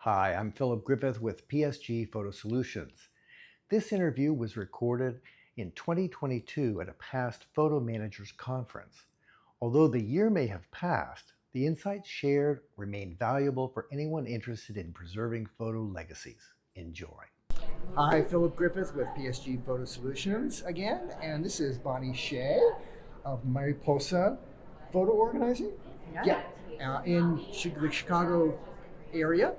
Hi, I'm Philip Griffith with PSG Photo Solutions. This interview was recorded in 2022 at a past Photo Managers Conference. Although the year may have passed, the insights shared remain valuable for anyone interested in preserving photo legacies. Enjoy. Hi, Philip Griffith with PSG Photo Solutions again, and this is Bonnie Shay of Mariposa Photo Organizing. In the Chicago area.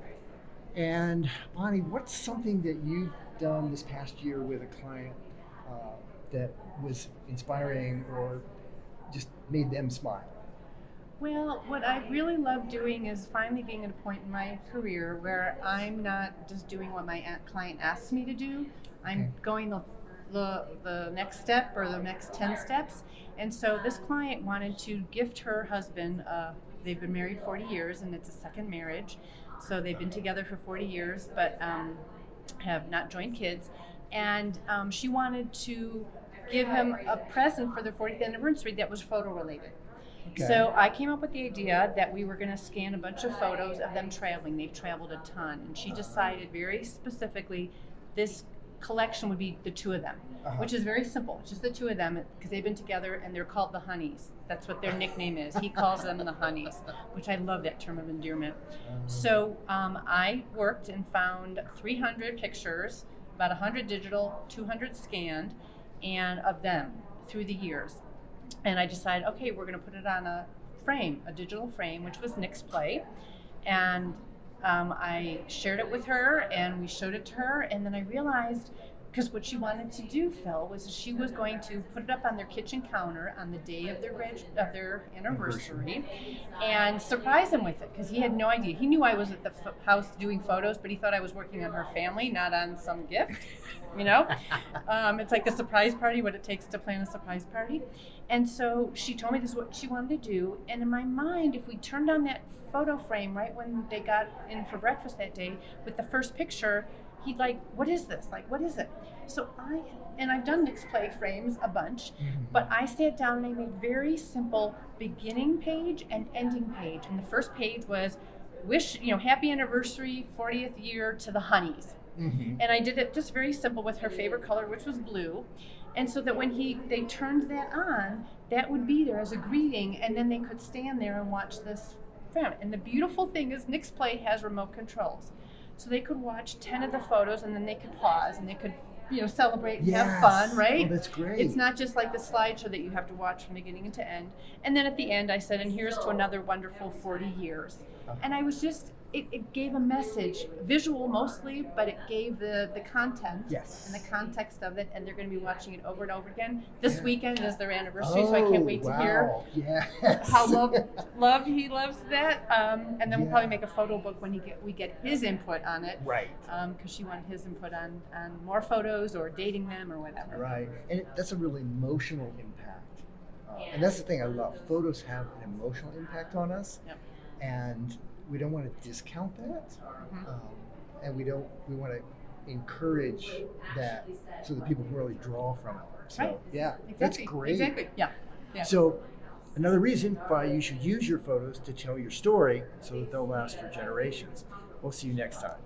And Bonnie, what's something that you've done this past year with a client that was inspiring or just made them smile? Well, what I really love doing is finally being at a point in my career where I'm not just doing what my client asks me to do. I'm going the next step or the next 10 steps. And so this client wanted to gift her husband, they've been married 40 years and it's a second marriage. So they've been together for 40 years, but have not joined kids. And she wanted to give him a present for their 40th anniversary that was photo related. So I came up with the idea that we were going to scan a bunch of photos of them traveling. They've traveled a ton. And she decided very specifically this collection would be the two of them, which is very simple. It's just the two of them because they've been together and they're called the Honeys. That's what their nickname is. He calls them the Honeys, which I love that term of endearment. So I worked and found 300 pictures, about 100 digital, 200 scanned, and of them through the years. And I decided, okay, we're going to put it on a frame, a digital frame, which was Nixplay. And I shared it with her and we showed it to her. And then I realized, because what she wanted to do, Phil, was she was going to put it up on their kitchen counter on the day of their anniversary and surprise him with it, because he had no idea. He knew I was at the house doing photos, but he thought I was working on her family, not on some gift. You know, it's like a surprise party, what it takes to plan a surprise party. And so she told me this is what she wanted to do. And in my mind, if we turned on that photo frame right when they got in for breakfast that day with the first picture, he'd like, what is this? Like, what is it? So I've done Nixplay frames a bunch, but I sat down and I made very simple beginning page and ending page. And the first page was happy anniversary, 40th year to the Honeys. And I did it just very simple with her favorite color, which was blue. And so that when they turned that on, that would be there as a greeting, and then they could stand there and watch this film. And the beautiful thing is Nixplay has remote controls. So they could watch 10 of the photos and then they could pause and they could celebrate and have fun, right? Oh, that's great. It's not just like the slideshow that you have to watch from beginning to end. And then at the end I said, and here's to another wonderful 40 years. And I was just, it gave a message, visual mostly, but it gave the content and the context of it, and they're going to be watching it over and over again. This weekend is their anniversary, so I can't wait to hear how he loves that. And then we'll probably make a photo book when we get his input on it. Right. Because she wanted his input on more photos or dating them or whatever. Right. And that's a really emotional impact. And that's the thing I love. Photos have an emotional impact on us. Yep. And we don't want to discount that, and we want to encourage that so that people can really draw from it. So that's great. Exactly. Yeah. So another reason why you should use your photos to tell your story so that they'll last for generations. We'll see you next time.